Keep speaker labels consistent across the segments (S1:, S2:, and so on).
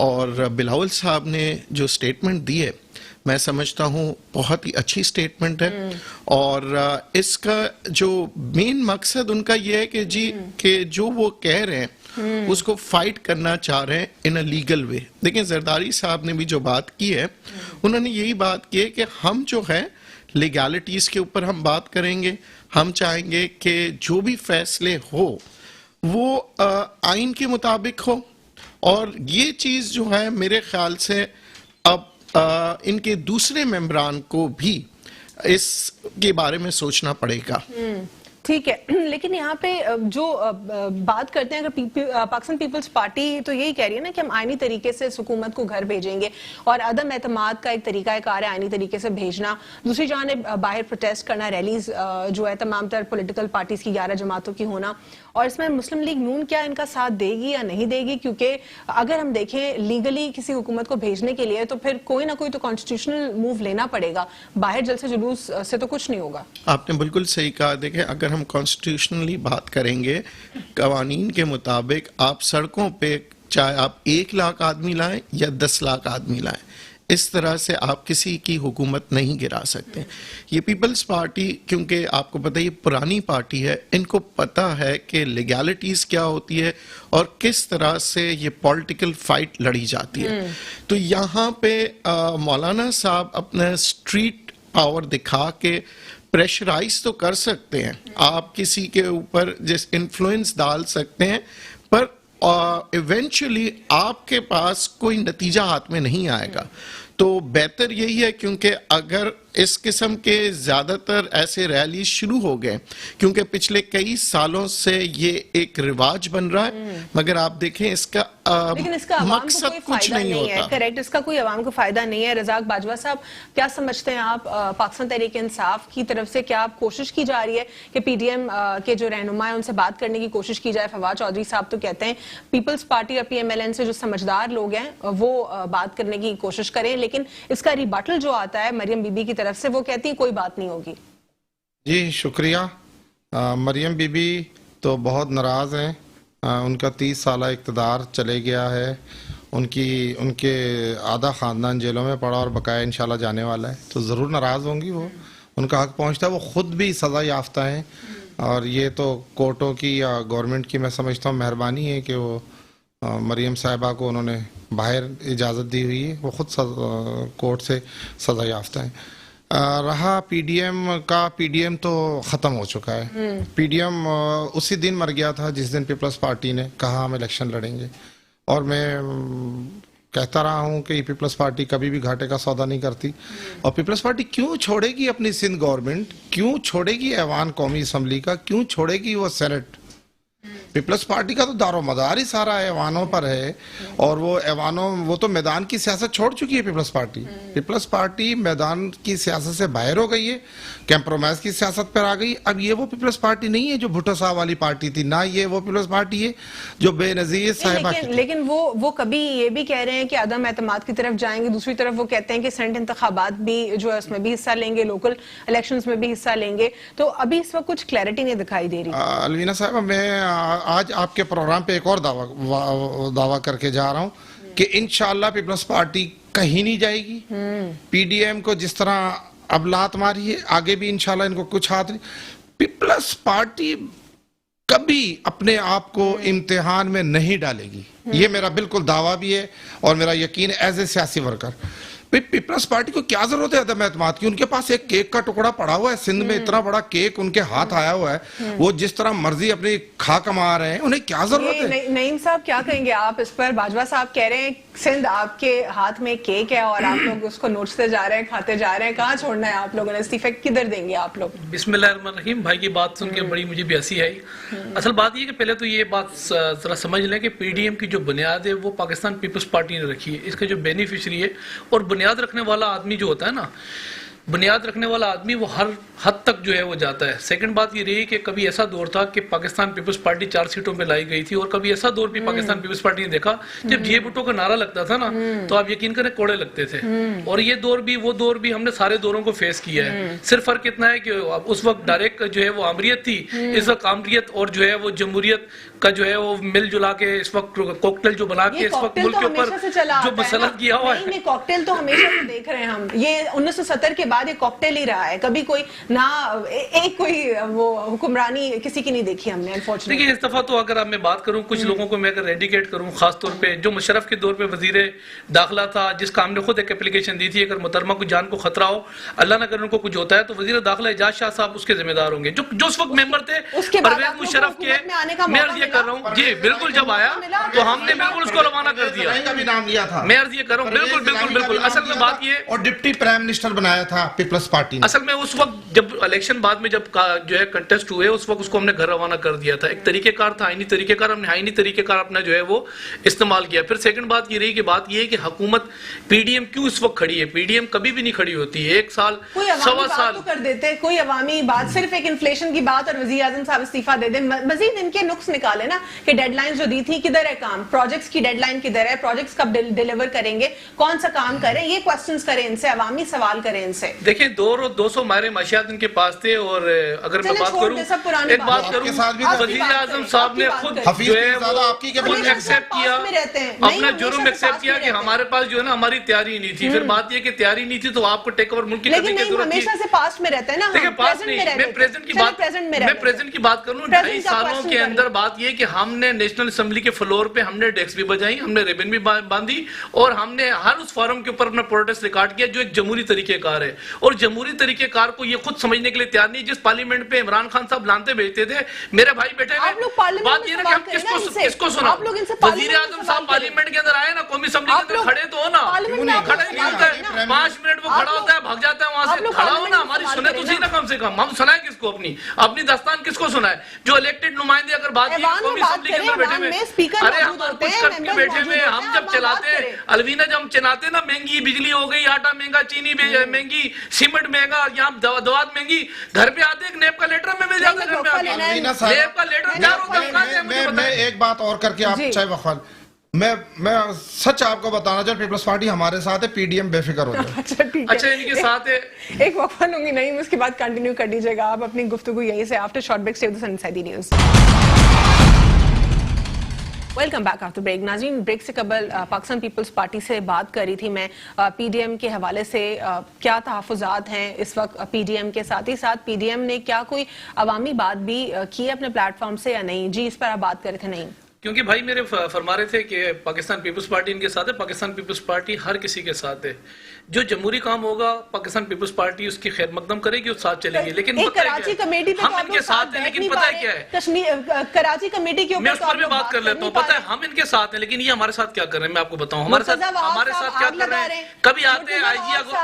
S1: اور بلاول صاحب نے جو سٹیٹمنٹ دی ہے میں سمجھتا ہوں بہت ہی اچھی سٹیٹمنٹ ہے، اور اس کا جو مین مقصد ان کا یہ ہے کہ جی کہ جو وہ کہہ رہے ہیں اس کو فائٹ کرنا چاہ رہے ہیں ان اے لیگل وے. دیکھیں زرداری صاحب نے بھی جو بات کی ہے انہوں نے یہی بات کی ہے کہ ہم جو ہے لیگالٹیز کے اوپر ہم بات کریں گے. ہم چاہیں گے کہ جو بھی فیصلے ہو وہ آئین کے مطابق ہو، اور یہ چیز جو ہے میرے خیال سے اب ان کے دوسرے ممبران کو بھی اس کے بارے میں سوچنا پڑے گا.
S2: ٹھیک ہے، لیکن یہاں پہ جو بات کرتے ہیں اگر پاکستان پیپلز پارٹی تو یہی کہہ رہی ہے نا کہ ہم آئینی طریقے سے حکومت کو گھر بھیجیں گے، اور عدم اعتماد کا ایک طریقہ کار ہے آئینی طریقے سے بھیجنا. دوسری جانب باہر پروٹیسٹ کرنا، ریلیز جو ہے تمام تر پولیٹیکل پارٹیز کی 11 جماعتوں کی ہونا، اور اس میں مسلم لیگ نون کیا ان کا ساتھ دے گی یا نہیں دے گی؟ کیونکہ اگر ہم دیکھیں لیگلی کسی حکومت کو بھیجنے کے لیے تو پھر کوئی نہ کوئی تو کانسٹیٹیوشنل موو لینا پڑے گا، باہر جلسے جلوس سے تو کچھ نہیں ہوگا.
S1: آپ نے بالکل صحیح کہا. دیکھیں اگر ہم کانسٹیٹیوشنلی بات کریں گے قوانین کے مطابق آپ سڑکوں پہ چاہے آپ 1 لاکھ آدمی لائیں یا 10 لاکھ آدمی لائیں، اس طرح سے آپ کسی کی حکومت نہیں گرا سکتے. یہ پیپلز پارٹی کیونکہ آپ کو پتہ ہے یہ پرانی پارٹی ہے، ان کو پتہ ہے کہ لیگالٹیز کیا ہوتی ہے اور کس طرح سے یہ پولیٹیکل فائٹ لڑی جاتی ہے. تو یہاں پہ مولانا صاحب اپنا اسٹریٹ پاور دکھا کے پریشرائز تو کر سکتے ہیں، آپ کسی کے اوپر جس انفلوئنس ڈال سکتے ہیں، پر ایونچولی آپ کے پاس کوئی نتیجہ ہاتھ میں نہیں آئے گا. تو بہتر یہی ہے کیونکہ اگر اس قسم کے زیادہ تر ایسے ریلیز شروع ہو گئے، کیونکہ پچھلے کئی سالوں سے یہ ایک رواج بن رہا ہے، مگر آپ دیکھیں اس کا
S2: لیکن اس کا عوام کو
S1: مقصد
S2: کوئی
S1: کچھ
S2: فائدہ
S1: نہیں
S2: نہیں ہے.
S1: ہوتا.
S2: کریکٹ، اس کا کوئی عوام کو فائدہ نہیں ہے. رزاق باجوہ صاحب کیا سمجھتے ہیں آپ؟ پاکستان تحریک انصاف کی طرف سے کیا کوشش کی جا رہی ہے کہ پی ڈی ایم کے جو رہنما ہیں ان سے بات کرنے کی کوشش کی جائے؟ فواد چودھری صاحب تو کہتے ہیں پیپلز پارٹی اور پی ایم ایل این سے جو سمجھدار لوگ ہیں وہ بات کرنے کی کوشش کریں، لیکن اس کا ریبٹل جو آتا ہے مریم بی بی کی طرف سے وہ کہتی ہیں کوئی بات نہیں ہوگی.
S3: جی شکریہ. مریم بی بی تو بہت ناراض ہیں، ان کا 30 سالہ اقتدار چلے گیا ہے، ان کے آدھا خاندان جیلوں میں پڑا اور بقایا انشاءاللہ جانے والا ہے، تو ضرور ناراض ہوں گی. وہ ان کا حق پہنچتا ہے، وہ خود بھی سزا یافتہ ہیں، اور یہ تو کورٹوں کی یا گورنمنٹ کی میں سمجھتا ہوں مہربانی ہے کہ وہ مریم صاحبہ کو انہوں نے باہر اجازت دی ہوئی ہے، وہ خود کورٹ سے سزا یافتہ ہیں. رہا پی ڈی ایم کا، پی ڈی ایم تو ختم ہو چکا ہے. پی ڈی ایم اسی دن مر گیا تھا جس دن پیپلز پارٹی نے کہا ہم الیکشن لڑیں گے، اور میں کہتا رہا ہوں کہ یہ پیپلز پارٹی کبھی بھی گھاٹے کا سودا نہیں کرتی. اور پیپلز پارٹی کیوں چھوڑے گی اپنی سندھ گورنمنٹ، کیوں چھوڑے گی ایوان قومی اسمبلی کا، کیوں چھوڑے گی وہ سینٹ؟ پیپلز پارٹی کا تو دار و مدار ہی سارا ایوانوں پر ہے، اور وہ تو میدان کی سیاست چھوڑ چکی ہے. پیپلز پارٹی میدان کی سیاست سے باہر ہو گئی ہے، کمپرومائز کی سیاست پر آ گئی. اب یہ وہ پیپلز پارٹی نہیں ہے جو بھٹو صاحب والی پارٹی تھی، نہ یہ وہ پیپلز پارٹی ہے جو بے نظیر صاحبہ کی.
S2: لیکن وہ کبھی یہ بھی کہہ رہے ہیں کہ عدم اعتماد کی طرف جائیں گے، دوسری طرف وہ کہتے ہیں کہ سینٹ انتخابات بھی جو ہے اس میں بھی حصہ لیں گے، لوکل الیکشنز میں بھی حصہ لیں گے. تو ابھی اس وقت کچھ کلیئرٹی نہیں دکھائی دے رہی.
S3: الوینا صاحبہ، میں آج آپ کے پروگرام پہ ایک اور دعویٰ کر کے جا رہا ہوں کہ انشاءاللہ پیپلز پارٹی کہیں نہیں جائے گی. پی ڈی ایم کو جس طرح اب لات ماری ہے، آگے بھی انشاءاللہ ان کو کچھ ہاتھ نہیں. پیپلز پارٹی کبھی اپنے آپ کو امتحان میں نہیں ڈالے گی، یہ میرا بالکل دعویٰ بھی ہے اور میرا یقین ایز اے سیاسی ورکر. پیپلز پارٹی کو کیا ضرورت ہے عدم اعتماد کی؟ ان کے پاس ایک کیک کا ٹکڑا پڑا ہوا ہے، سندھ میں اتنا بڑا کیک ان کے ہاتھ آیا ہوا ہے، وہ جس طرح مرضی اپنی کھا کما رہے ہیں، انہیں کیا ضرورت ہے؟
S2: نعیم صاحب کیا کہیں گے آپ اس پر؟ باجوہ صاحب کہہ رہے ہیں سندھ آپ کے ہاتھ میں کیک ہے اور آپ لوگ اس کو نوچتے جا رہے ہیں، کھاتے جا رہے ہیں، کہاں چھوڑنا ہے آپ لوگوں نے؟ استعفے کدھر دیں گے آپ لوگ؟
S4: بسم اللہ الرحمن الرحیم. بھائی کی بات سن کے بڑی مجھے بھی ہنسی آئی. اصل بات یہ کہ پہلے تو یہ بات ذرا سمجھ لیں کہ پی ڈی ایم کی جو بنیاد ہے وہ پاکستان پیپلز پارٹی نے رکھی ہے. اس کا جو بینیفیشری ہے اور بنیاد رکھنے والا آدمی جو ہوتا ہے نا، بنیاد رکھنے والا آدمی وہ ہر حد تک جو ہے وہ جاتا ہے. سیکنڈ بات یہ رہی کہ کبھی ایسا دور تھا کہ پاکستان پیپلز پارٹی 4 سیٹوں پہ لائی گئی تھی، اور کبھی ایسا دور بھی پاکستان پیپلز پارٹی نے دیکھا جب جے بھٹو کا نعرہ لگتا تھا نا تو آپ یقین کریں کوڑے لگتے تھے. اور یہ دور بھی وہ دور بھی ہم نے سارے دوروں کو فیس کیا ہے. صرف فرق اتنا ہے کہ اس وقت ڈائریکٹ جو ہے وہ آمریت تھی، اس وقت آمریت اور جو ہے وہ جمہوریت کا جو ہے وہ مل جلا کے اس وقت کوکٹیل جو بنا کے اس وقت ملک کے اوپر جو مسلط کیا ہوا ہے.
S2: نہیں کوکٹیل تو ہمیشہ سے دیکھ رہے ہیں ہم, یہ 1970 کے بعد یہ کوکٹیل ہی رہا ہے, کبھی کوئی نہ ایک کوئی وہ حکمرانی کسی کی نہیں دیکھی ہم نے انفارچونیٹلی.
S4: دیکھیں اس دفعہ تو اگر اب میں بات کروں کچھ لوگوں کو میں اگر انڈیکیٹ کروں, خاص طور پہ جو مشرف کے دور پہ وزیر داخلہ تھا, جس کا ہم نے خود ایک اپلیکیشن دی تھی, اگر محترمہ کو جان کو خطرہ ہو, اللہ نہ کرے ان کو کچھ ہوتا ہے, تو وزیر داخلہ اعجاز شاہ صاحب اس کے ذمہ دار ہوں گے, جو اس وقت ممبر تھے پرویز مشرف کے. میں عرض یہ کر رہا ہوں جی بالکل, جب آیا تو ہم نے بالکل اس کو روانہ کر دیا. میں عرض یہ کر رہا ہوں بالکل بالکل بالکل. اصل میں بات یہ,
S3: اور ڈپٹی پرائم منسٹر بنایا تھا پیپلز پارٹی نے.
S4: اصل میں اس وقت جب الیکشن بعد میں جب جو ہے کنٹیسٹ ہوئے, اس وقت اس کو ہم نے گھر روانہ کر دیا تھا. ایک طریقہ کار تھا, آئینی طریقہ کار, ہم نے آئینی طریقہ کار اپنا جو ہے وہ استعمال کیا. پھر سیکنڈ بات یہ رہی کہ بات یہ ہے کہ حکومت پی ڈی ایم کیوں اس وقت کھڑی ہے. پی ڈی ایم کبھی بھی نہیں کھڑی ہوتی ہے, ایک سال سوا سال
S2: کر دیتے, کوئی عوامی بات, صرف ایک انفلیشن کی بات, اور وزیر اعظم صاحب استعفیٰ دے دیں. مزید ان کے نقص نکالے نا کہ ڈیڈ لائنز جو دی تھی کدھر ہے کام, پروجیکٹس کی ڈیڈ لائن کدھر ہے, پروجیکٹس کب ڈیلیور کریں گے, کون سا کام کریں, یہ کوسچنز کریں ان سے, عوامی سوال کریں ان سے.
S4: دیکھیں 200 ماہر معاشیات ان کے پاس تھے. اور اگر میں بات کروں, ایک بات کروں, وزیر اعظم صاحب نے خود جو ہے وہ ایکسیپٹ کیا, اپنا جرم ایکسیپٹ کیا کہ ہمارے پاس جو ہے نا ہماری تیاری نہیں تھی. پھر بات یہ کہ تیاری نہیں تھی تو آپ کو ٹیک اوور ملک کی کرنے کی ضرورت تھی.
S2: ہمیشہ سے پاسٹ میں رہتے ہیں نا,
S4: دیکھیں پاسٹ نہیں, میں پریزنٹ کی بات کروں. 2.5 سالوں کے اندر بات یہ کہ ہم نے نیشنل اسمبلی کے فلور پہ ہم نے ڈیسک بھی بجائی, ہم نے ریبن بھی باندھی, اور ہم نے ہر اس فورم کے اوپر اپنا پروٹیسٹ ریکارڈ کیا جو ایک جمہوری طریقہ کار ہے. اور جمہوری طریقہ کار کو یہ خود سمجھنے کے لیے تیار نہیں. جس پارلیمنٹ پہ عمران خان صاحب لانتے بھیجتے تھے, میرے بھائی بیٹھے ہوئے, بات یہ ہے کہ ہم کس کو سنا. وزیر اعظم صاحب پارلیمنٹ کے اندر آئے نا, قومی اسمبلی کے اندر کھڑے تو ہو نا, کھڑے نہیں ہوتا ہے, 5 منٹ وہ کھڑا ہوتا ہے, بھاگ جاتا ہے وہاں سے. کھڑا ہو نا, ہماری سنیں تو صحیح نا, کم سے کم ہم سنائیں کس کو, اپنی داستان کس کو سنائے. جو الیکٹڈ نمائندے اگر بات کی قومی اسمبلی کے اندر بیٹھے ہوئے, ارے ہم کچھ کر کے بیٹھے ہوئے, ہم جب چلاتے الوینا جب چلاتے نا, مہنگی بجلی ہو گئی, آٹا مہنگا, چینی مہنگی, سیمنٹ مہنگا, یہاں دوات مہنگی, گھر پہ آتے ایک نیب کا لیٹر میں مل جاتا ہے. نیب کا لیٹر کیا ہوتا ہے.
S3: میں ایک بات اور کر کے آپ چاہے وقفال, میں سچ آپ کو بتانا چاہتا ہوں, پیپلز پارٹی ہمارے ساتھ ہے, پی ڈی ایم بے فکر ہو جائے.
S4: اچھا ان کے ساتھ ہے.
S2: ایک وقفہ لوں گی, نہیں اس کے بعد کنٹینیو کر دیجیے گا آپ اپنی گفتگو یہیں سے. آفٹر شارٹ بریک, سٹے with inside news. Welcome back after break. ناظرین, بریک سے قبل پاکستان پیپلز پارٹی سے بات کر رہی تھی میں, پی ڈی ایم کے حوالے سے کیا تحفظات ہیں اس وقت پی ڈی ایم کے, ساتھ ہی ساتھ پی ڈی ایم نے کیا کوئی عوامی بات بھی کی ہے اپنے پلیٹ فارم سے یا نہیں. جی اس پر آپ بات کر رہے تھے. نہیں
S4: کیونکہ بھائی میرے فرما رہے تھے کہ پاکستان پیپلز پارٹی ان کے ساتھ ہے. پاکستان پیپلز پارٹی ہر کسی کے ساتھ ہے. جو جمہوری کام ہوگا پاکستان پیپلز پارٹی اس کی خیر مقدم کرے گی, اس ساتھ چلے گی. لیکن
S2: کراچی کمیٹی
S4: ہم ان کے ساتھ ہیں, لیکن پتہ ہے کیا ہے,
S2: کراچی کمیٹی کے
S4: میں اس پر بھی بات کر لیتا ہوں. پتہ ہے ہم ان کے ساتھ ہیں, لیکن یہ ہمارے ساتھ کیا کر رہے ہیں میں آپ کو بتاؤں. ہمارے ساتھ کیا کر رہے ہیں, کبھی آتے ہیں آئی جی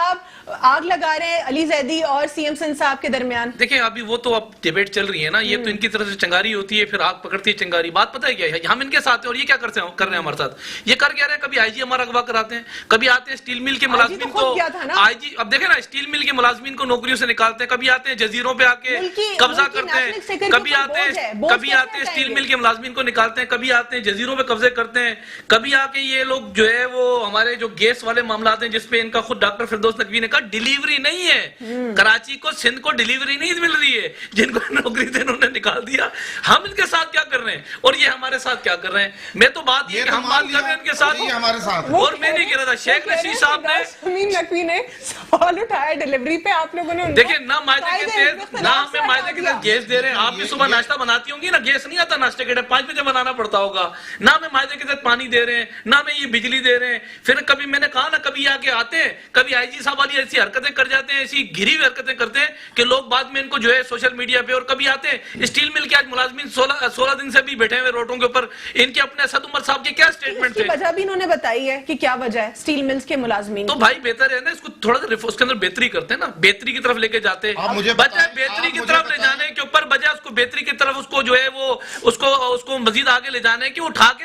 S2: آگ لگا رہے ہیں علی زیدی اور سی ایم سندھ صاحب کے درمیان.
S4: دیکھیں ابھی وہ تو اب ڈیبیٹ چل رہی ہے نا, یہ تو ان کی طرف سے چنگاری ہوتی ہے, پھر آگ پکڑتی ہے چنگاری. بات پتہ ہے کیا ہے, ہم ان کے ساتھ ہیں, اور یہ کیا کر رہے ہیں ہمارے ساتھ, یہ کر کیا رہے ہیں. کبھی آئی جی ہمارا اغوا کراتے ہیں, کبھی آتے ہیں اسٹیل مل کے ملازمین کو, آئی جی اب دیکھیں نا اسٹیل مل کے ملازمین کو نوکریوں سے نکالتے ہیں, کبھی آتے ہیں جزیروں پہ آ کے قبضہ کرتے ہیں, کبھی آتے ہیں اسٹیل مل کے ملازمین کو نکالتے ہیں, کبھی آتے ہیں جزیروں پہ قبضے کرتے ہیں, کبھی آ کے یہ لوگ جو ہے وہ ہمارے جو گیس والے معاملات ہیں جس پہ ان کا خود ڈاکٹر فردوس نقوی نے کہا ڈیلیوری نہیں ہے, کراچی کو سندھ کو ڈیلیوری نہیں مل رہی ہے, جن کو نوکری تھے انہوں نے نکال دیا. ہم ان کے ساتھ کیا کر رہے ہیں اور یہ ہمارے ساتھ کیا کر رہے ہیں. میں تو بات یہ کہ ہم بات کر رہے ہیں ان کے ساتھ,
S3: ہمارے ساتھ,
S4: اور میں نہیں کہہ رہا تھا. شیخ رشید صاحب نے
S2: امین نقوی نے سوال اٹھایا ڈیلیوری پہ, آپ لوگوں نے
S4: دیکھیں نہ معاہدے کے تحت, نہ ہمیں معاہدے کے تحت گیس دے رہے ہیں. آپ بھی صبح ناشتہ بناتی ہوں گی نا, گیس نہیں آتا ناشتے کے ٹائم, 5 بجے بنانا پڑتا ہوگا. نہ ہمیں معاہدے کے تحت پانی دے رہے ہیں, نہ ہمیں یہ بجلی دے رہے ہیں. پھر کبھی میں نے کہا نا, کبھی آ کے آتے ہیں, کبھی آئی جی صاحب والی ایسی حرکتیں کر جاتے ہیں, ایسی گھری ہوئی حرکتیں کرتے ہیں کہ لوگ بعد میں ان کو جو ہے سوشل میڈیا پہ, اور کبھی آتے ہیں اسٹیل مل کے آج ملازمین 16 دن سے بھی بیٹھے ہوئے روڈوں کے اوپر. ان کے اپنے اسد عمر صاحب کے کیا سٹیٹمنٹ تھے,
S2: وجہ بھی انہوں نے بتائی ہے کہ کیا وجہ ہے اسٹیل ملز کے ملازمین.
S4: تو بھائی بہتر ہے نا اس کو تھوڑا سا اس کے اندر بہتری کرتے ہیں نا, بہتری کی طرف لے کے جاتے ہیں. بجائے بہتری کی طرف لے جانے کے اوپر, بجائے اس کو بہتری کی طرف اس کو جو ہے وہ اس کو مزید آگے لے جانے کہ اٹھا کے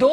S2: 2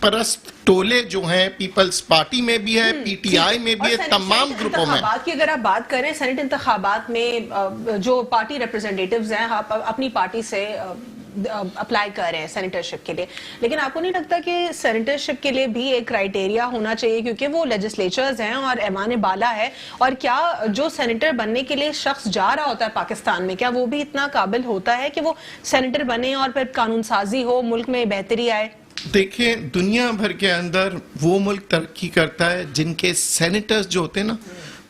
S1: پرست ٹولے جو ہیں پیپلز پارٹی میں بھی ہے, پی ٹی آئی میں بھی ہے, تمام گروپوں میں.
S2: انتخابات کی اگر آپ بات کریں, سینٹ انتخابات میں جو پارٹی ریپرزینٹیٹیوز ہیں اپنی پارٹی سے اپلائی کر رہے ہیں سینیٹرشپ کے لیے, لیکن آپ کو نہیں لگتا کہ سینیٹرشپ کے لیے بھی ایک کرائیٹیریا ہونا چاہیے, کیونکہ وہ لیجسلیچرز ہیں اور ایوان بالا ہے, اور کیا جو سینیٹر بننے کے لیے شخص جا رہا ہوتا ہے پاکستان میں, کیا وہ بھی اتنا قابل ہوتا ہے کہ وہ سینیٹر بنے اور پھر قانون سازی ہو, ملک میں بہتری آئے؟
S1: دیکھیں, دنیا بھر کے اندر وہ ملک ترقی کرتا ہے جن کے سینیٹرز جو ہوتے ہیں نا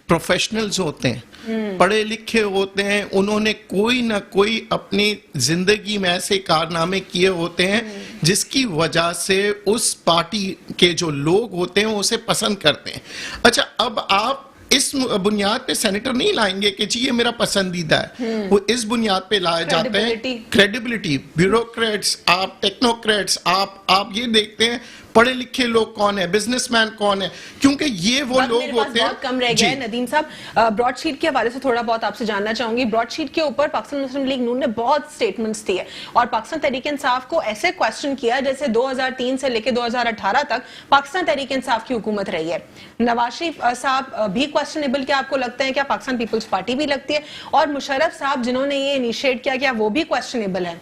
S1: پروفیشنلز ہوتے ہیں, پڑھے لکھے ہوتے ہیں, انہوں نے کوئی نہ کوئی اپنی زندگی میں ایسے کارنامے کیے ہوتے ہیں جس کی وجہ سے اس پارٹی کے جو لوگ ہوتے ہیں اسے پسند کرتے ہیں. اچھا, اب آپ اس بنیاد پہ سینیٹر نہیں لائیں گے کہ جی یہ میرا پسندیدہ ہے, وہ اس بنیاد پہ لائے جاتے ہیں کریڈیبلٹی. بیوروکریٹس, آپ ٹیکنوکریٹس, آپ یہ دیکھتے ہیں پڑھے لکھے لوگ کون ہیں, بزنس مین کون ہیں, کیونکہ یہ وہ لوگ ہوتے ہیں.
S2: بہت کم رہ گیا ہے ندیم صاحب, براڈ شیٹ کے حوالے سے تھوڑا بہت آپ سے جاننا چاہوں گی. براڈ شیٹ کے اوپر پاکستان مسلم لیگ نون نے بہت سٹیٹمنٹس دی ہے اور پاکستان تحریک انصاف کو ایسے کوسچن کیا جیسے 2003 سے لے کے 2018 تک پاکستان تحریک انصاف کی حکومت رہی ہے. نواز شریف صاحب بھی کوسچنیبل کیا آپ کو لگتا ہے, کیا پاکستان پیپلز پارٹی بھی لگتی ہے, اور مشرف صاحب جنہوں نے یہ انیشیٹ کیا, کیا وہ بھی کوسچنیبل ہے؟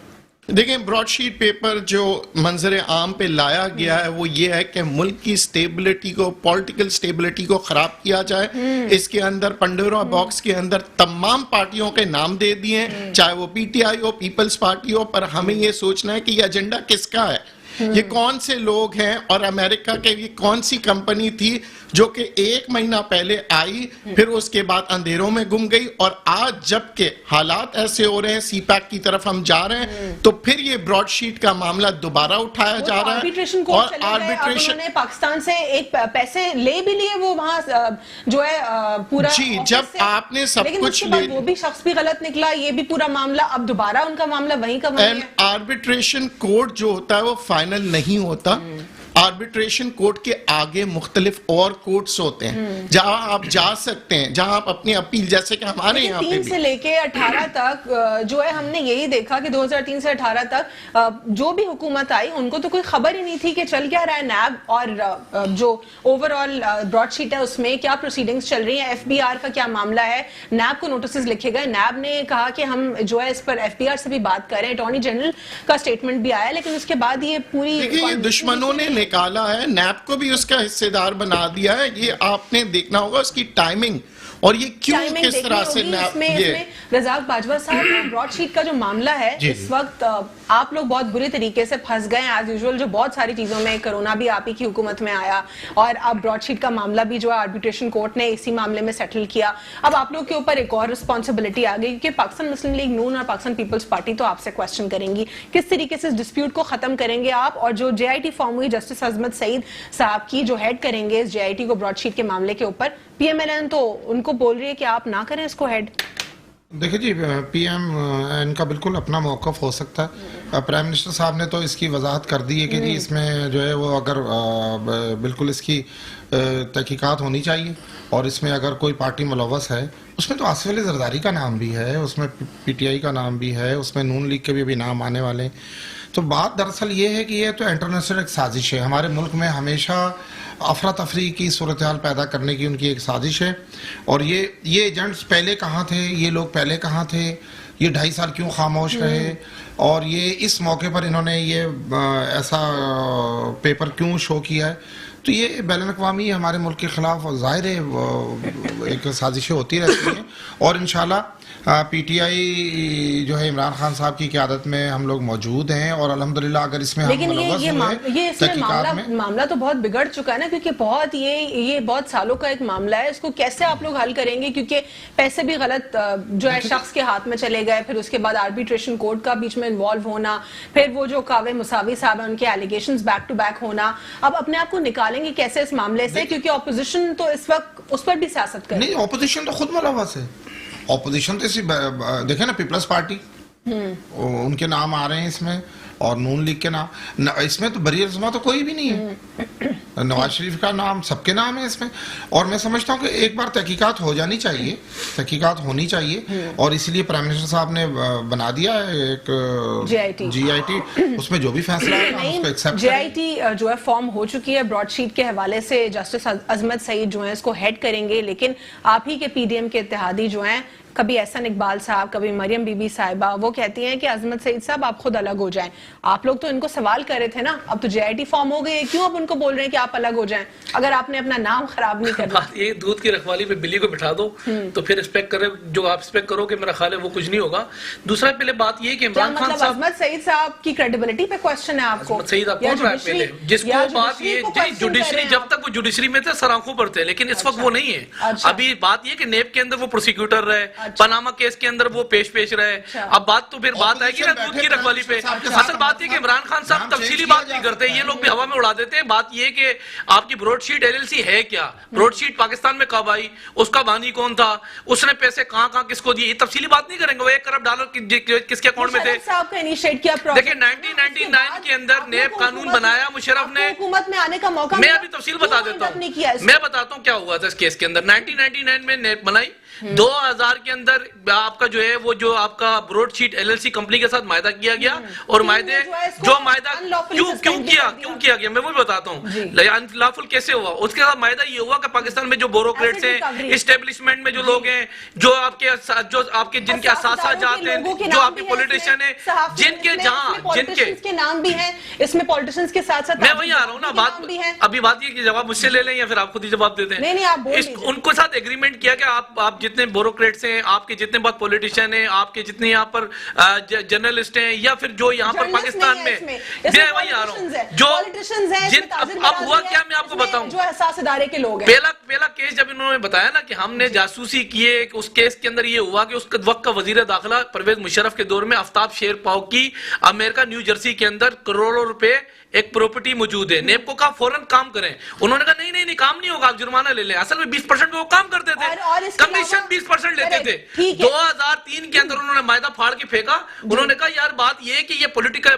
S1: دیکھیں, براڈ شیٹ پیپر جو منظر عام پہ لایا گیا ہے وہ یہ ہے کہ ملک کی سٹیبلٹی کو, پولیٹیکل سٹیبلٹی کو خراب کیا جائے. اس کے اندر پنڈورا باکس کے اندر تمام پارٹیوں کے نام دے دیے ہیں, چاہے وہ پی ٹی آئی ہو, پیپلز پارٹی ہو, پر ہمیں یہ سوچنا ہے کہ یہ ایجنڈا کس کا ہے, یہ کون سے لوگ ہیں, اور امریکہ کے یہ کون سی کمپنی تھی جو کہ 1 مہینہ پہلے آئی پھر اس کے بعد اندھیروں میں گم گئی, اور آج جب کہ حالات ایسے ہو رہے ہیں, سی پیک کی طرف ہم جا رہے ہیں, تو پھر یہ براڈ شیٹ کا معاملہ دوبارہ اٹھایا جا رہا ہے. اور
S2: آربیٹریشن نے پاکستان سے ایک پیسے لے بھی لیے, وہ وہاں جو ہے پورا,
S1: جی, جب آپ نے سب کچھ لے,
S2: وہ بھی شخص بھی غلط نکلا, یہ بھی پورا معاملہ اب دوبارہ ان کا معاملہ وہیں کا وہیں ہے.
S1: آربیٹریشن کورٹ جو ہوتا ہے وہ فائنل نہیں ہوتا. آربیٹریشن کورٹ کے آگے مختلف اور کورٹس ہوتے ہیں جہاں آپ جا سکتے ہیں, جہاں آپ اپنی اپیل, جیسے کہ ہمارے یہاں پہ
S2: 3 سے لے کے 18 تک جو ہے ہم نے یہی دیکھا کہ 2003 سے 18 تک جو بھی حکومت آئی ان کو تو کوئی خبر ہی نہیں تھی کہ چل کیا رہا ہے. نیب اور جو اوور آل براڈ شیٹ ہے اس میں کیا پروسیڈنگز چل رہی ہیں, ایف بی آر کا کیا معاملہ ہے, نیب کو نوٹسز لکھے گئے, نیب نے کہا کہ ہم جو ہے اس پر ایف بی آر سے بھی بات کر رہے ہیں, اٹارنی جنرل کا سٹیٹمنٹ بھی آیا, لیکن اس کے بعد یہ پوری
S1: دشمنوں نے نکالا ہے, نیب کو بھی اس کا حصے دار بنا دیا ہے. یہ آپ نے دیکھنا ہوگا اس کی ٹائمنگ, اور یہ کیوں کس طرح سے
S2: رزاق باجوہ صاحب براڈ شیٹ کا جو معاملہ ہے اس وقت آپ لوگ بہت بری طریقے سے پھنس گئے ایز یوزول, جو بہت ساری چیزوں میں, کرونا بھی آپ ہی کی حکومت میں آیا, اور اب براڈ شیٹ کا معاملہ بھی جو ہے آربیٹریشن کورٹ نے اسی معاملے میں سیٹل کیا. اب آپ لوگ کے اوپر ایک اور رسپانسبلٹی آ گئی, کیونکہ پاکستان مسلم لیگ نون اور پاکستان پیپلز پارٹی تو آپ سے کوسچن کریں گی کس طریقے سے اس ڈسپیوٹ کو ختم کریں گے آپ, اور جو جے آئی ٹی فارم ہوئی جسٹس عظمت سعید صاحب کی جو ہیڈ کریں گے اس جے آئی ٹی کو براڈ شیٹ کے معاملے کے اوپر, پی ایم ایل این تو ان کو بول رہی ہے کہ آپ نہ کریں اس کو ہیڈ.
S3: دیکھیں جی, پی ایم ان کا بالکل اپنا موقف ہو سکتا ہے. پرائم منسٹر صاحب نے تو اس کی وضاحت کر دی ہے کہ جی اس میں جو ہے وہ اگر بالکل اس کی تحقیقات ہونی چاہیے, اور اس میں اگر کوئی پارٹی ملوث ہے, اس میں تو آصف علی زرداری کا نام بھی ہے, اس میں پی ٹی آئی کا نام بھی ہے, اس میں نون لیگ کے بھی ابھی نام آنے والے ہیں. تو بات دراصل یہ ہے کہ یہ تو انٹرنیشنل ایک سازش ہے, ہمارے ملک میں ہمیشہ افراتفری کی صورتحال پیدا کرنے کی ان کی ایک سازش ہے. اور یہ ایجنٹس پہلے کہاں تھے, یہ لوگ پہلے کہاں تھے, یہ 2.5 سال کیوں خاموش رہے, اور یہ اس موقع پر انہوں نے یہ ایسا پیپر کیوں شو کیا ہے. تو یہ بین الاقوامی ہمارے ملک کے خلاف ظاہر ہے ایک سازشیں ہوتی رہتی ہیں, اور انشاءاللہ پی ٹی آئی جو ہے عمران خان صاحب کی قیادت میں ہم لوگ موجود ہیں, اور الحمدللہ اگر اس میں ہم ملوث ہوئے
S2: یہ اس میں معاملہ تو بہت بگڑ چکا ہے نا, کیونکہ بہت یہ بہت سالوں کا ایک معاملہ ہے, اس کو کیسے آپ لوگ حل کریں گے, کیونکہ پیسے بھی غلط جو ہے شخص کے ہاتھ میں چلے گئے, پھر اس کے بعد آربیٹریشن کورٹ کا بیچ میں انوالو ہونا, پھر وہ جو کاوے مساوی صاحب ہیں ان کے ایلیگیشنز بیک ٹو بیک ہونا, اب اپنے آپ کو نکالیں گے کیسے اس معاملے سے, کیونکہ اپوزیشن تو اس وقت اس پر بھی سیاست کرے.
S3: نہیں, اپوزیشن تو خود ملوث ہے. اپوزیشن تو دیکھیں نا, پیپلز پارٹی ان کے نام آ رہے ہیں اس میں, اور نون لیگ کے نام, اس میں تو بری الزما تو کوئی بھی نہیں ہے. نواز شریف کا نام، سب کے نام ہے اس میں. اور میں سمجھتا ہوں کہ ایک بار تحقیقات ہو جانی چاہیے، تحقیقات ہونی چاہیے، اور اسی لیے پرائم منسٹر صاحب نے بنا دیا ہے ایک جی آئی ٹی. اس میں جو بھی فیصلہ ہے ہم اس کو ایکسیپٹ
S2: جی آئی ٹی جو ہے فارم ہو چکی ہے، براڈ شیٹ کے حوالے سے جسٹس عظمت سعید جو ہیں اس کو ہیڈ کریں گے، لیکن آپ ہی کے پی ڈی ایم کے اتحادی جو ہیں، کبھی احسن اقبال صاحب، کبھی مریم بی بی صاحبہ، وہ کہتی ہیں کہ عظمت سعید صاحب آپ خود الگ ہو جائیں. آپ لوگ تو ان کو سوال کر رہے تھے نا، اب تو جے آئی ٹی فارم ہو گئی ہے، کیوں اب ان کو بول رہے ہیں کہ آپ الگ ہو جائیں اگر آپ نے اپنا نام خراب نہیں کرنا؟
S4: بات یہ دودھ کی رکھوالی پہ بلی کو بٹھا دو تو پھر ایکسپیکٹ کرے، جو آپ ایکسپیکٹ کرو کہ میرا خیال ہے وہ کچھ نہیں ہوگا. دوسرا پہلے بات یہ کہ عمران خان
S2: مطلب
S4: صاحب،
S2: عظمت سعید صاحب کی کریڈیبلٹی پہ کوسچن ہے آپ کو؟
S4: عظمت سعید آپ کون رہا ہے پہلے جس کو بات یہ جوڈیشری، جب تک وہ جوڈیشری میں تھے سر آنکھوں پر تھے، لیکن اس وقت وہ نہیں ہے. ابھی بات یہ کہ نیب کے اندر وہ پروسیکیوٹر رہے، پاناما کیس کے اندر وہ پیش رہے. اب بات تو پھر بات آئے گی نا دودھ کی رکھوالی پہ. اصل بات یہ کہ عمران خان صاحب تفصیلی بات نہیں کرتے، یہ لوگ بھی ہوا میں اڑا دیتے ہیں. بات یہ کہ آپ کی Broadsheet L L C ہے کیا، براڈ شیٹ پاکستان میں کب آئی، اس کا بانی کون تھا، اس نے پیسے کہاں کہاں کس کو دیے، یہ تفصیلی بات نہیں کریں گے. وہ $1 کروڑ کس کے اکاؤنٹ میں تھے. دیکھیں 1999 کے اندر نیب قانون بنایا مشرف نے،
S2: حکومت میں آنے کا موقع،
S4: میں ابھی تفصیل بتا دیتا ہوں، میں بتاتا ہوں کیا ہوا تھا اس کیس کے اندر. 1999 میں نیب بنائی، 2000 کے اندر آپ کا جو ہے وہ جو آپ کا Broadsheet L L C company کے ساتھ معاہدہ کیا گیا، اور معاہدے جو معاہدہ کیوں کیا گیا میں وہ بھی بتاتا ہوں. لافل کیسے ہوا، اس کے ساتھ معاہدہ یہ ہوا کہ پاکستان میں جو بیوروکریٹس ہیں، اسٹیبلشمنٹ میں جو لوگ ہیں، جو آپ کے جن کے اثاثہ جات ہیں، جو آپ کے پولیٹیشین ہیں، جن کے نام بھی ہیں
S2: اس میں پولیٹیشنز کے ساتھ ساتھ،
S4: میں وہی آ رہا ہوں نا. بات ابھی بات یہ کہ جواب مجھ سے لے لیں یا پھر آپ خود ہی جواب دیتے ہیں. ان کو ساتھ ایگریمنٹ کیا کہ آپ جتنے بیوروکریٹس ہیں، آپ کے جتنے بہت پولیٹیشین ہیں، آپ کے جتنے یہاں پر جرنلسٹ ہیں، یا پھر جو یہاں پر پاکستان میں، میں وہی آ رہا ہوں جو اب ہوا کیا میں آپ کو بتاؤں.
S2: جو حساس ادارے کے لوگ ہیں،
S4: پہلا کیس جب انہوں نے بتایا نا کہ ہم نے جاسوسی کیے، اس کیس کے اندر یہ ہوا کہ اس وقت کا وزیر داخلہ پرویز مشرف کے دور میں آفتاب شیر پاؤ کی امریکہ نیو جرسی کے اندر کروڑوں روپے ایک پراپرٹی موجود ہے. نیب کو کہا فوراً کام کریں، انہوں نے کہا نہیں کام نہیں ہوگا، آپ جرمانہ لے لیں. اصل میں 20% میں وہ کام کرتے تھے، کمیشن 20% لیتے تھے. 2003 کے اندر انہوں نے معاہدہ پھاڑ کے پھینکا. انہوں نے کہا یار بات یہ کہ یہ پولیٹیکل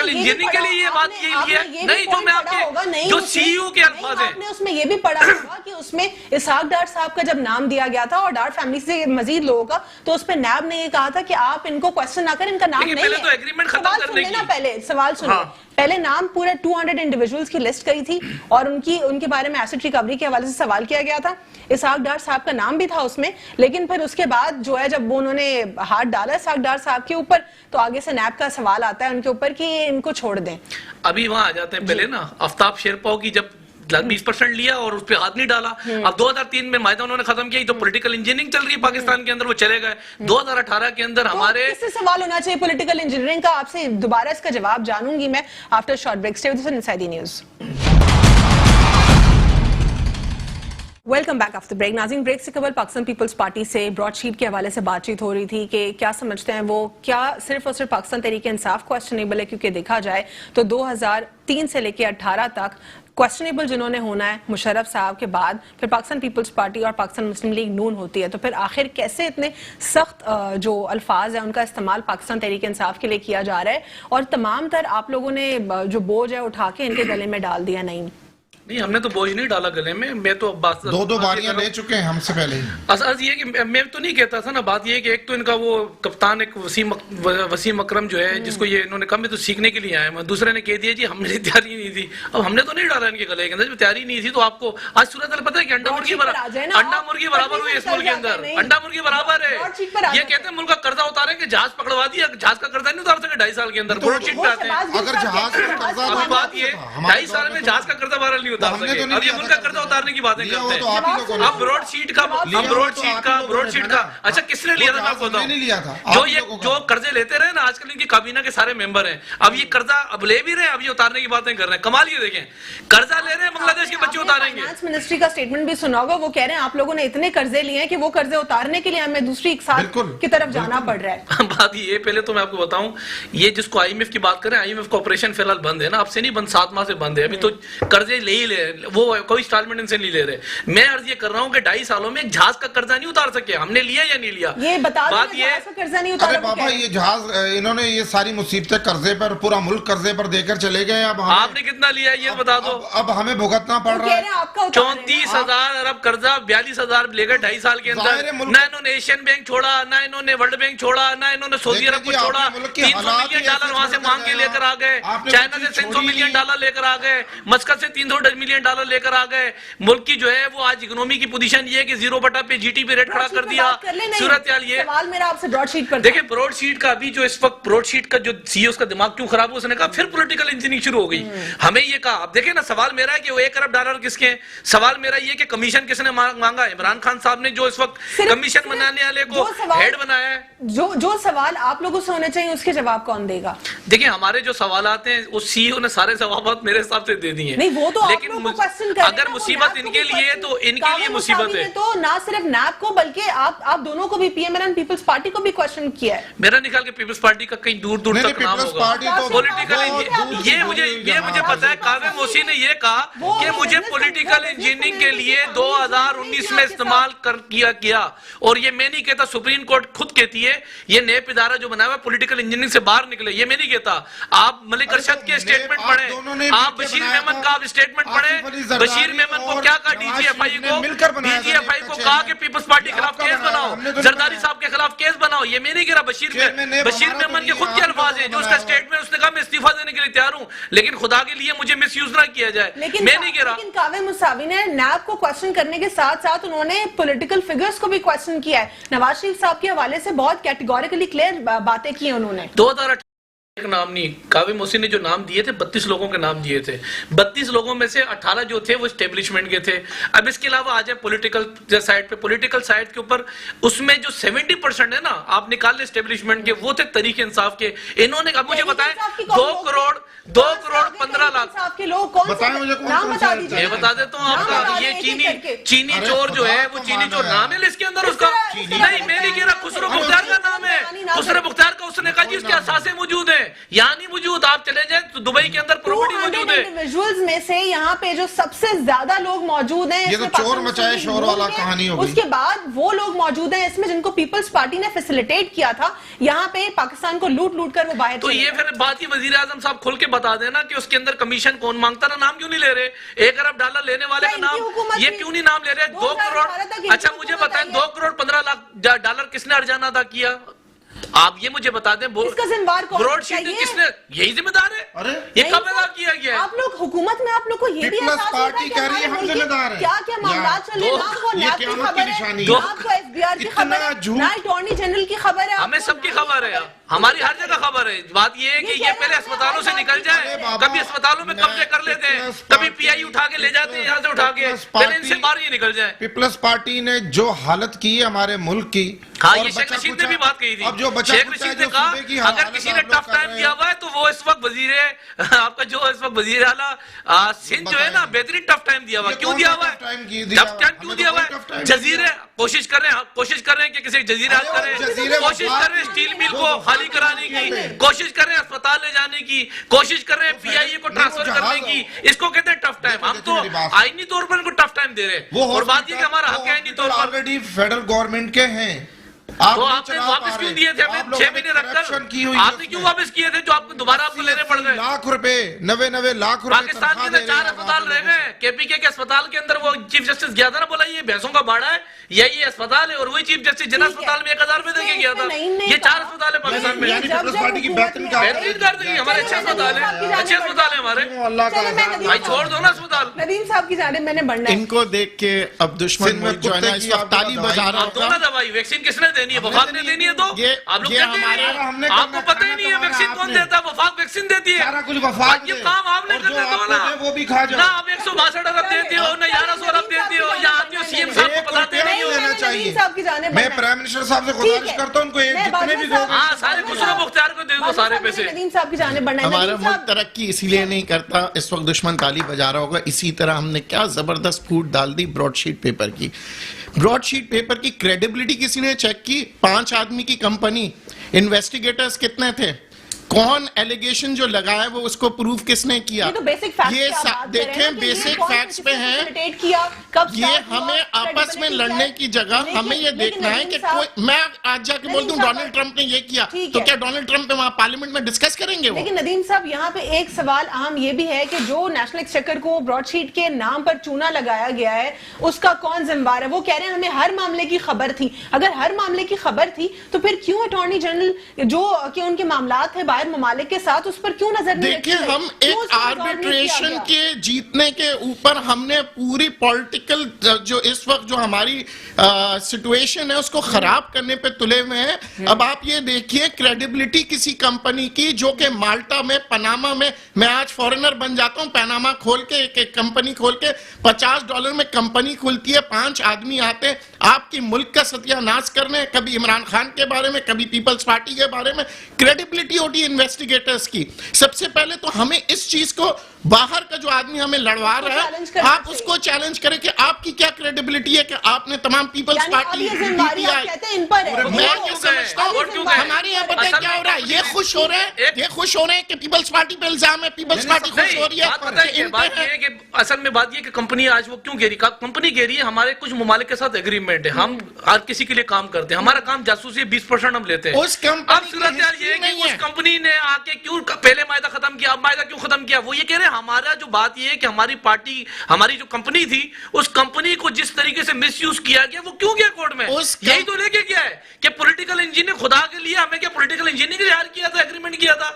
S4: انجینئرنگ کے لیے یہ بات یہ ہے نہیں، جو میں آپ کے جو سی یو کے الفاظ ہیں.
S2: آپ نے اس میں یہ بھی پڑھا ہوگا کہ اس میں اسحاق ڈار صاحب کا جب نام دیا گیا تھا اور ڈار فیملی سے مزید لوگوں کا، تو اس پہ نیب نے یہ کہا تھا کہ آپ ان کو کوسچن نہ کریں، ان کا نام نہیں ہے.
S4: پہلے تو ایگریمنٹ ختم کرنے کی،
S2: پہلے سوال سنیں، پہلے نام پورے 200 انڈیویجولز کی لسٹ گئی تھی اور ان کے بارے میں ایسٹ ریکوری کے حوالے سے سوال کیا گیا تھا. اسحاق ڈار صاحب کا نام بھی تھا اس میں، لیکن پھر اس کے بعد جو ہے جب انہوں نے ہاتھ ڈالا اسحاق ڈار صاحب کے اوپر، تو آگے سے نیب کا سوال آتا ہے ان کے اوپر کہ ان کو چھوڑ دیں.
S4: ابھی وہاں آ جاتے ہیں. پہلے نا آفتاب شیرپاؤ کی جب 20% لیا اور اس پہ ہاتھ نہیں ڈالا. اب 2003 میں معاہدہ انہوں نے ختم کیا. تو پولیٹیکل انجینئرنگ چل رہی ہے پاکستان کے اندر، وہ چلے گئے. 2018 کے اندر ہمارے
S2: اس سے سوال ہونا چاہیے پولیٹیکل انجینئرنگ کا. آپ سے دوبارہ اس کا جواب جانوں گی میں after short break. Stay with inside news. Welcome back after break. ناظرین، بریک سے قبل پاکستان پیپلز پارٹی سے براڈ شیٹ کے حوالے سے بات چیت ہو رہی تھی کہ کیا سمجھتے ہیں وہ، کیا صرف اور صرف پاکستان تحریک انصاف کوسچنیبل ہے؟ کیونکہ دیکھا جائے تو 2003 سے لے کے 18 تک کوسچنیبل جنہوں نے ہونا ہے مشرف صاحب کے بعد پھر پاکستان پیپلز پارٹی اور پاکستان مسلم لیگ نون ہوتی ہے. تو پھر آخر کیسے اتنے سخت جو الفاظ ہیں ان کا استعمال پاکستان تحریک انصاف کے لیے کیا جا رہا ہے، اور تمام تر آپ لوگوں نے جو بوجھ ہے اٹھا کے ان کے گلے میں ڈال دیا؟ نہیں،
S4: ہم نے تو بوجھ نہیں ڈالا گلے میں. میں تو
S3: دو باریاں لے چکے ہیں ہم سے پہلے ہی.
S4: اصل یہ کہ میں تو نہیں کہتا تھا نا. بات یہ کہ ایک تو ان کا وہ کپتان ایک وسیم اکرم جو ہے، جس کو یہ انہوں نے کہا میں تو سیکھنے کے لیے آیا ہوں. دوسرے نے کہہ دیا جی ہم نے تیاری نہیں تھی. اب ہم نے تو نہیں ڈالا ان کے گلے کے اندر، تیاری نہیں تھی. تو آپ کو آج صورت حال پتہ ہے کہ انڈا مرغی برابر ہوئی اس ملک کے اندر. انڈا مرغی برابر ہے. یہ کہتے ہیں ملک کا قرضہ اتاریں کہ جہاز پکڑوا دیا. جہاز کا قرضہ نہیں اتار سکے 2.5 سال کے اندر. براڈ شیٹ پہ آتے ہیں.
S3: اگر جہاز کا قرضہ،
S4: ابھی بات یہ 2.5 سال میں جہاز کا قرضہ بہرحال نہیں اتار سکے. ملک کا قرضہ اتارنے کی باتیں کرتے ہیں. اب براڈ شیٹ کا اچھا کس نے لیا تھا میں آپ کو بتاؤں. جو قرضے لیتے رہے نا آج کل ان کی کابینہ کے سارے ممبر ہیں. اب یہ قرضہ اب لے بھی رہے ہیں، اب یہ اتارنے کی باتیں کر رہے ہیں. کمال یہ دیکھیں، قرضہ لے رہے ہیں بنگلہ دیش کے بچے اتاریں گے.
S2: فائنانس منسٹری کا سٹیٹمنٹ بھی سنا ہوگا، وہ کہہ رہے ہیں آپ لوگوں نے اتنے قرضے لیے ہیں کہ وہ قرضے اتارنے کے لیے ہمیں دوسری اقساط کی طرف جانا پڑ رہا ہے.
S4: بات یہ پہلے تو میں آپ کو بتاؤں، یہ جس کو IMF کی بات کریں، IMF کا آپریشن فی الحال بند ہے نا. اب سے نہیں بند، 7 ماہ سے بند ہے. ابھی تو قرضے لے ہی نہیں لے رہے, وہ کوئی انسٹالمنٹ ان سے نہیں لے رہے. میں عرض یہ کر رہا ہوں کہ 2.5 سالوں میں ایک جہاز کا قرضہ نہیں اتار سکے. ہم نے لیا یا نہیں لیا؟
S2: یہ بتا دیں
S4: بات
S2: کہ جہاز کا قرضہ نہیں اتارا.
S3: ارے بابا یہ جہاز انہوں نے یہ ساری مصیبتیں قرضے پر, پورا ملک قرضے پر دے کر چلے گئے. اب
S4: آپ نے کتنا لیا یہ بتا دو.
S3: اب ہمیں بھگتنا پڑ رہا ہے.
S4: 34,000 ارب قرضہ 42,000 لے گئے 2.5 سال کے اندر. نہ انہوں نے ایشین بینک چھوڑا, نہ انہوں نے ورلڈ بینک چھوڑا, نہ انہوں نے سعودی عرب کو چھوڑا. 300 ملین ڈالر وہاں سے مانگ کے لے کر آ گئے. چائنا سے 300 ملین ڈالر لے کر آ گئے. مسقط سے 300 ملین ڈالر لے کر آ گئے. ملک کی جو ہے وہ آج اکنومی کی پوزیشن یہ ہے کہ 0 پہ جی ٹی پی ریٹ کھڑا کر دیا. صورتحال یہ
S2: سوال میرا آپ سے براڈ شیٹ پر.
S4: دیکھیں براڈ شیٹ کا ابھی جو اس وقت براڈ شیٹ کا جو سی اس کا دماغ کیوں خراب ہوا, اس نے کہا پھر پولیٹیکل انجینئرنگ شروع ہو گئی. ہمیں یہ کہا, اب دیکھیں نا سوال میرا ہے کہ وہ 1 ارب ڈالر کس کے ہیں. سوال میرا یہ کہ کمیشن کس نے مانگا. عمران خان صاحب نے جو اس وقت کمیشن بنانے والے کو ہیڈ بنایا ہے.
S2: جو سوال آپ لوگوں سے ہونے چاہیے اس کے جواب کون دے گا؟
S4: دیکھیں ہمارے جو سوالات ہیں اس سی او نے سارے جوابات میرے حساب سے دے دیے.
S2: نہیں وہ تو
S4: لیکن اگر مصیبت ان کے لیے تو ان کے لیے مصیبت ہے.
S2: تو نہ صرف نیب کو بلکہ آپ دونوں کو بھی, P M N Peoples Party کو بھی کوشچن کیا ہے.
S4: میرا نہیں خیال کہ پیپلز پارٹی کا کہیں دور دور تک نام ہوگا. پولیٹیکل یہ مجھے پتا ہے. قاوم موسی نے یہ کہا کہ مجھے پولیٹیکل انجینئرنگ کے لیے 2019 میں استعمال کیا, اور یہ میں نہیں کہتا, سپریم کورٹ خود کہتی ہے یہ نیب ادارہ جو بنا ہوا ہے پولیٹیکل انجینئرنگ سے باہر نکلے. یہ میں نہیں کہتا. آپ ملک ارشد کے اسٹیٹمنٹ پڑھیں, آپ بشیر میمن کا اسٹیٹمنٹ پڑھیں. بشیر میمن کو کیا کہا ڈی جی ایف آئی کو کہا کہ پیپلز پارٹی کے خلاف کیس بناؤ, زرداری صاحب کے خلاف کیس بناؤ. یہ میں نہیں کہہ رہا, بشیر میمن کے خود کے الفاظ ہیں جو اس کا اسٹیٹمنٹ, اس نے کہا میں استعفیٰ دینے کے لیے تیار ہوں, لیکن خدا کے لیے مجھے مس یوز نہ کیا جائے. میں نہیں کہہ رہا.
S2: لیکن قاوم موسوی نے نیب کو کوشچن کرنے کے ساتھ ساتھ انہوں نے پولیٹیکل فگرز کو بھی کوشچن کیا ہے. نواز شریف صاحب کے حوالے سے بہت کیٹیگوریکلی کلیئر باتیں کی ہیں انہوں نے.
S4: 2018 ایک نام نہیں, قاوم موسی نے جو نام دیے تھے 32 لوگوں کے نام دیے تھے. 32 لوگوں میں سے 18 جو تھے وہ اسٹیبلشمنٹ کے تھے. اب اس کے علاوہ آ جائے پولیٹیکل سائٹ پہ, پولیٹیکل سائٹ کے اوپر اس میں جو 70% ہے نا آپ نکال لیں اسٹیبلشمنٹ کے, وہ تھے تحریک انصاف کے. انہوں نے اب مجھے بتائیں 2 کروڑ 15 لاکھ
S3: بتائیں مجھے
S2: نام بتا دیجیے.
S4: میں بتا دیتا ہوں آپ کا. یہ چینی چور جو ہے وہ چینی چور نام ہے اس کے اندر اس کا. نہیں میں نہیں کہہ رہا, خسرو مختار کا نام ہے. خسرو مختار کا اس نے کہا جی اس کے اثاثے موجود ہیں, یہاں نہیں موجود. آپ چلے جائیں تو دبئی کے اندر پراپرٹی موجود ہے.
S2: انڈیویجولز میں سے یہاں پہ جو سب سے زیادہ لوگ موجود ہیں,
S3: یہ تو چور مچائے شور والا کہانی ہوگی.
S2: اس کے بعد وہ لوگ موجود ہیں اس میں جن کو پیپلز پارٹی نے فیسیلیٹیٹ کیا تھا یہاں پہ پاکستان کو لوٹ کر وہ باہر.
S4: تو یہ پھر بات ہی وزیر اعظم صاحب کھل کے بتا دینا کہ اس کے اندر کمیشن کون مانگتا نا. نام کیوں نہیں لے رہے؟ 1 ارب ڈالر لینے والے کا نام یہ کیوں نہیں نام لے رہے؟ 2 کروڑ. اچھا مجھے بتائیں 2 کروڑ 15 لاکھ ڈالر کس نے ارجانہ ادا کیا؟ آپ یہ مجھے بتا دیں.
S2: اس کا ذمہ دار کون ہے؟
S4: براڈ شیٹ کس نے, یہی ذمہ دار ہے. یہ کب ادا کیا گیا ہے؟
S2: آپ لوگ حکومت میں آپ لوگ کو یہ بھی
S3: پیپلز پارٹی کہہ رہی ہے ہم ذمہ دار ہیں.
S2: کیا معاملات چل رہے ہیں, نہ وہ نیب کی خبر ہے, نہ آپ کو ایف بی آر کی خبر ہے, نہ اٹارنی جنرل کی خبر ہے.
S4: ہمیں سب کی خبر ہے, ہماری ہر جگہ خبر ہے. بات یہ ہے کہ یہ پہلے اسپتالوں سے نکل جائے. کبھی اسپتالوں میں قبضے کر لیتے ہیں, کبھی پی آئی اٹھا کے لے جاتے ہیں یہاں سے اٹھا کے, پہلے ان سے باہر یہ نکل جائے.
S3: پیپلز پارٹی نے جو حالت کی ہے ہمارے ملک کی,
S4: ہاں یہ شیخ رشید نے بھی بات کہی تھی. شیخ رشید نے کہا اگر کسی نے ٹف ٹائم دیا ہوا ہے تو وہ اس وقت وزیر آپ کا جو اس وقت وزیر اعلیٰ سندھ جو ہے نا بہترین ٹف ٹائم دیا ہوا ہے. کیوں دیا ہوا ہے؟ ٹف ٹائم کیوں دیا ہوا ہے؟ جزیرے کوشش کر رہے ہیں کہ کسی جزیرے حل کریں, کوشش کر رہے ہیں اسٹیل مل کو خالی کرانے کی, کوشش کر رہے ہیں اسپتال لے جانے کی, کوشش کر رہے ہیں پی آئی اے کو ٹرانسفر کرنے کی. اس کو کہتے ہیں ٹف ٹائم. ہم تو آئینی طور پر ان کو ٹف ٹائم دے رہے ہیں, اور بات یہ کہ ہمارا حق ہے آئینی طور پر.
S3: آلریڈی فیڈرل گورنمنٹ کے ہیں.
S4: تو آپ نے واپس کیوں دیے تھے ہمیں 6 مہینے رکھ کر؟ آپ نے کیوں واپس کیے تھے جو آپ کو دوبارہ آپ کو لینے پڑ گئے؟
S3: لاکھ روپے 90 لاکھ روپے
S4: پاکستان کے اندر 4 اسپتال رہ گئے. کے پی کے اسپتال کے اندر وہ چیف جسٹس گیا تھا نا, بولا یہ بھینسوں کا باڑا ہے, یہ اسپتال ہے, اور وہی چیف جسٹس جنا اسپتال میں 1000 روپے دے کے گیا تھا. یہ 4 اسپتال ہے پاکستان میں.
S3: پیپلز پارٹی کی بہترین
S4: کر دیں گے. ہمارے اچھے اسپتال ہیں, اچھے اسپتال ہیں ہمارے.
S3: اللہ کا
S4: بھائی چھوڑ دو نا اسپتال.
S2: ندیم صاحب کی جانب میں نے بڑھنا ہے.
S1: ان کو دیکھ کے اب دشمن ملک جو ہے نا اس وقت تالی بجا رہا
S4: آپ دو نا دوائی. ویکسین کس نے دینی ہے؟ وفاق نے دینی ہے. تو آپ لوگ کہتے ہیں آپ کو پتہ ہی نہیں ہے ویکسین کون دیتا ہے. وفاق ویکسین دیتی ہے.
S3: سارا کچھ وفاق
S4: یہ کام آپ نے کرنے دو نا.
S3: وہ بھی کھا جاؤ.
S4: نہ آپ 162 ارب دیتے ہو, نہ 1100 ارب دیتے ہو, یا آتے ہو سی ایم صاحب کو بتاتے نہیں ہو.
S3: چاہیے.
S2: صاحب کی جانب
S3: میں پرائم منسٹر صاحب سے گزارش کرتا ہوں ان کو جتنے بھی لوگ
S4: ہاں سارے خسرو مختار کو دے دو سارے پیسے.
S2: ندیم صاحب کی جانب بڑھنا ہے.
S1: ہمارا ملک ترقی اسی لیے نہیں کرتا, اس وقت دشمن تالی بجا رہا ہوگا. اسی طرح ہم نے کیا زبردست پھوٹ ڈال دی براڈ شیٹ پیپر کی. براڈ شیٹ پیپر کی کریڈیبلٹی کسی نے چیک کی؟ 5 آدمی کی کمپنی, انویسٹیگیٹرز کتنے تھے, کون ایلیگیشن جو لگایا وہ اس کو پروف کس نے کیا؟
S2: یہ تو بیسک فیکٹس
S1: یہ دیکھیں بیسک فیکٹس پہ ہیں. یہ ہمیں آپس میں لڑنے کی جگہ ہمیں یہ دیکھنا ہے کہ میں آج جا کے بول دوں ڈونلڈ ٹرمپ نے یہ کیا تو کیا ڈونلڈ ٹرمپ وہاں پارلیمنٹ میں ڈسکس کریں گے؟
S2: لیکن ندیم صاحب یہاں پہ ایک سوال اہم یہ بھی ہے کہ جو نیشنل ایکسچیکر کو براڈ شیٹ کے نام پر چونا لگایا گیا ہے اس کا کون ذمہ دار ہے؟ وہ کہہ رہے ہیں ہمیں ہر معاملے کی خبر تھی. اگر ہر معاملے کی خبر تھی تو پھر کیوں اٹارنی جنرل جو کہ ان کے معاملات ہیں باہر ممالک کے ساتھ اس پر کیوں نظر نہیں رکھی؟
S1: دیکھیں ہم ایک آربیٹریشن کے جیتنے کے اوپر ہم نے پوری پولیٹیکل جو اس وقت جو ہماری سچویشن ہے اس کو خراب کرنے پہ تلے ہوئے ہیں. اب آپ یہ دیکھیے کریڈیبلٹی کسی کمپنی کی جو کہ مالٹا میں پاناما میں آج فورنر بن جاتا ہوں, پاناما کھول کے ایک کمپنی کھول کے $50 میں کمپنی کھلتی ہے, 5 آدمی آتے آپ کی ملک کا ستیہ ناش کرنے, کبھی عمران خان کے بارے میں کبھی پیپلز پارٹی کے بارے میں. کریڈیبلٹی ہوتی ہے انویسٹیگیٹرز کی. سب سے پہلے تو ہمیں اس چیز کو باہر کا جو آدمی ہمیں لڑوا رہا ہے آپ اس کو چیلنج کریں کہ آپ کی کیا کریڈیبلٹی ہے کہ آپ نے تمام پیپلز پارٹی میں یہ سمجھتا ہوں ہمارے یہاں پتہ کیا ہو رہا ہے, یہ خوش ہو رہے ہیں کہ پیپلز پارٹی پہ الزام ہے, پیپلز پارٹی خوش ہو رہی ہے.
S4: بات یہ ہے کہ اصل میں بات یہ ہے کہ کمپنی آج وہ کیوں کہہ رہی ہے ہمارے کچھ ممالک کے ساتھ ایگریمنٹ ہے, ہم ہر کسی کے لیے کام کرتے ہیں, ہمارا کام جاسوسی 20% ہم لیتے ہیں. اب صورتحال یہ ہے کہ اس کمپنی نے آ کے کیوں پہلے معاہدہ ختم کیا, اب معاہدہ کیوں ختم کیا؟ وہ یہ کہہ رہے ہیں ہمارا جو بات یہ ہے کہ ہماری پارٹی ہماری جو کمپنی تھی اس کمپنی کو جس طریقے سے مس یوز کیا گیا وہ کیوں گیا کورٹ میں؟ یہی تو لے کے کیا ہے کہ پولیٹیکل انجینئر خدا کے لیے ہمیں کیا پولیٹیکل انجینئر کے لیے ہائر کیا تھا, ایگریمنٹ کیا تھا.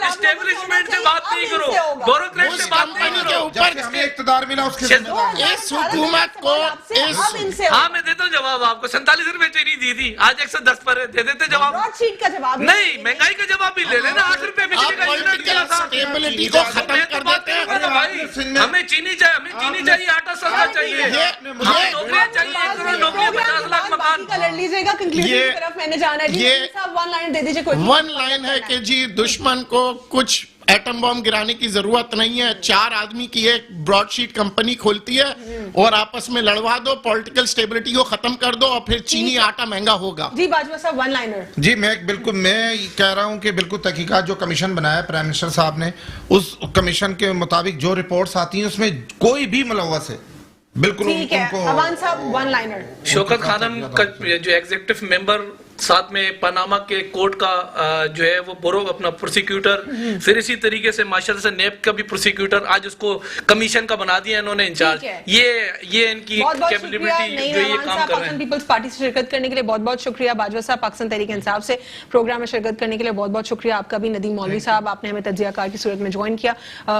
S4: اسٹیبلشمنٹ سے بات نہیں کرو, بیوروکریٹ سے بات نہیں کرو.
S3: جب ہمیں اقتدار ملا اس کے
S1: اس حکومت کو
S4: ہاں میں دیتا ہوں جواب آپ کو. 47 روپے چینی دی تھی, آج 110 پر ہے, دے دیتے جواب. نہیں مہنگائی کا جواب بھی لے لینا, 8 روپے بجلی کا یونٹ کیا تھا.
S1: اسٹیبلٹی کو ختم کر دیتے ہیں.
S4: ہمیں چینی چاہیے, آٹا سستا چاہیے, ہمیں نوکریاں چاہیے, 1 کروڑ نوکری, 50 لاکھ مکان.
S2: لڑ لیجیے گا کنکلوژن کی طرف میں نے جانا ہے.
S1: یہ
S2: ون لائن دے دیجیے, کوئی
S1: ون لائن ہے کہ جی دشمن کو کچھ ایٹم بم گرانے کی ضرورت نہیں ہے, 4 آدمی کی ایک براڈ شیٹ کمپنی کھولتی ہے اور آپس میں لڑوا دو, پولیٹیکل سٹیبلٹی کو ختم کر دو اور پھر چینی آٹا مہنگا ہوگا.
S2: جی باجوہ صاحب ون لائنر.
S3: جی میں کہہ رہا ہوں کہ بالکل تحقیقات جو کمیشن بنایا ہے پرائم منسٹر صاحب نے, اس کمیشن کے مطابق جو رپورٹس آتی ہیں اس میں کوئی بھی ملوث ہے بالکل.
S2: ٹھیک ہے اوان صاحب ون لائنر.
S4: شوکت خانم کا جو ایگزیکٹو ممبر ساتھ میں پاناما کے کورٹ کا جو ہے وہ بورو اپنا پروسیکیوٹر, پھر اسی طریقے سے ماشاءاللہ سے نیب کا بھی پروسیکیوٹر, آج اس کو کمیشن کا بنا دیا انہوں نے انچارج. یہ ان کی کیپیبلٹی جو یہ کام کر رہے ہیں.
S2: پیپلز پارٹی سے شرکت کرنے کے لیے بہت بہت شکریہ. باجوہ صاحب پاکستان تحریک انصاف سے پروگرام میں شرکت کرنے کے لیے بہت بہت شکریہ آپ کا بھی. ندیم مولوی صاحب آپ نے ہمیں تجزیہ کار کی صورت میں جوائن کیا.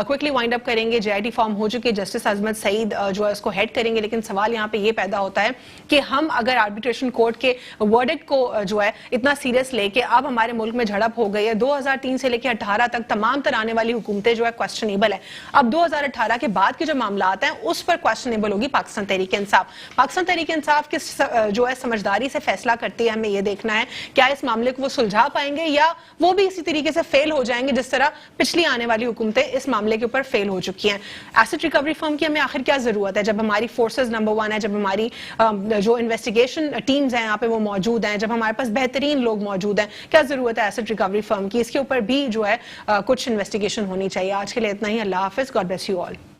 S2: کوئکلی وائنڈ اپ کریں گے, JIT فارم ہو چکے, جسٹس عظمت سعید جو ہے اس کو ہیڈ کریں گے, لیکن سوال یہاں پہ یہ پیدا ہوتا ہے کہ ہم اگر آربیٹریشن کورٹ کے ورڈکٹ کو جو ہے اتنا سیریس لے کے اب ہمارے ملک میں جھڑپ ہو گئی ہے, 2003 سے لے کے 18 تک تمام تر آنے والی حکومتیں جو ہے کوسچنیبل ہے. اب 2018 کے بعد کے جو معاملات ہیں اس پر کوسچنیبل ہوگی پاکستان تحریک انصاف. پاکستان تحریک انصاف کس جو ہے سمجھداری سے فیصلہ کرتی ہے, ہمیں یہ دیکھنا ہے کیا اس معاملے کو وہ سلجھا پائیں گے یا وہ بھی اسی طریقے سے فیل ہو جائیں گے جس طرح پچھلی آنے والی حکومتیں اس معاملے کے اوپر فیل ہو چکی ہیں. ایسٹ ریکوری فرم کی ہمیں آخر کیا ضرورت ہے جب ہماری فورسز نمبر 1 ہے, جب ہماری جو انویسٹیگیشن ٹیمز ہیں یہاں پہ وہ موجود ہیں, جب ہمارے پاس بہترین لوگ موجود ہیں, کیا ضرورت ہے ایسٹ ریکوری فرم کی؟ اس کے اوپر بھی جو ہے کچھ انویسٹیگیشن ہونی چاہیے. آج کے لیے اتنا ہی. اللہ حافظ. God bless you all.